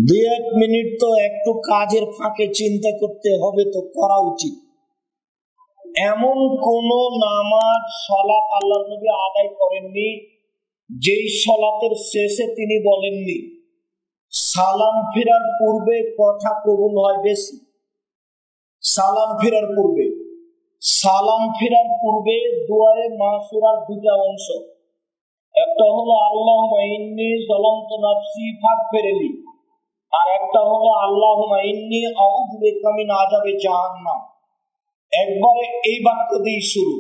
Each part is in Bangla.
দুই এক মিনিট তো একটু কাজের ফাঁকে চিন্তা করতে হবে, তো করা উচিত। এমন কোন নামাজ সালাত আল্লাহর নবী আদায় করেননি যেই সালাতের শেষে তিনি বলেননি সালাম ফেরার পূর্বে কথা কবুল হয় বেশি। সালাম ফেরার পূর্বে দুআয়ে মাসুরার দুটা অংশ, একটা হলো আল্লাহুম্মা ইন্নী যালামতু নাফসি ফাগফিরলি, আর একটা হলো আল্লাহুম্মা ইন্নী আউযু বিকা মিন আযাবি জাহান্নাম। একবারে এই বাক্য দিয়ে শুরু,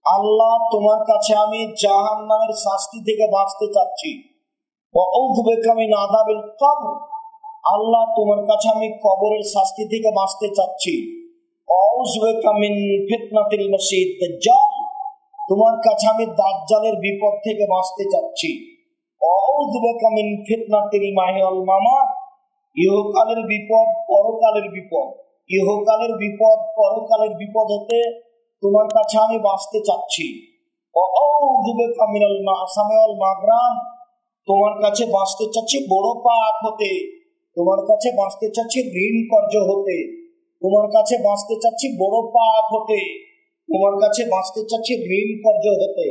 আল্লাহ তোমার কাছে আমি জাহান্নামের শাস্তি থেকে বাঁচতে চাচ্ছি। ওয়া আউযু বিকা মিন আযাবিল কবর, আল্লাহ তোমার কাছে আমি কবরের শাস্তি থেকে বাঁচতে চাচ্ছি। ওয়া আউযু বিকা মিন ফিতনাতিল মাসীহিদ দাজ্জাল, তোমার কাছে আমি দাজ্জালের বিপদ থেকে বাঁচতে চাচ্ছি। ওয়া আউযু বিকা মিন ফিতনাতিল মাহিয়া ওয়াল মামাত, ইহকালের বিপদ পরকালের বিপদ, ইহকালের বিপদ পরকালের বিপদ হতে তোমার কাছে আমি বাঁচতে চাচ্ছি। ওয়া আউযু বিকা মিনাল মা'সামি ওয়াল মাগরাম, তোমার কাছে বাঁচতে চাচ্ছি বড় পাপ হতে, তোমার কাছে বাঁচতে চাচ্ছি ঋণ কর্য হতে, তোমার কাছে বাঁচতে চাচ্ছি বড় পাপ হতে, তোমার কাছে বাঁচতে চাচ্ছি ঋণ কর্য হতে।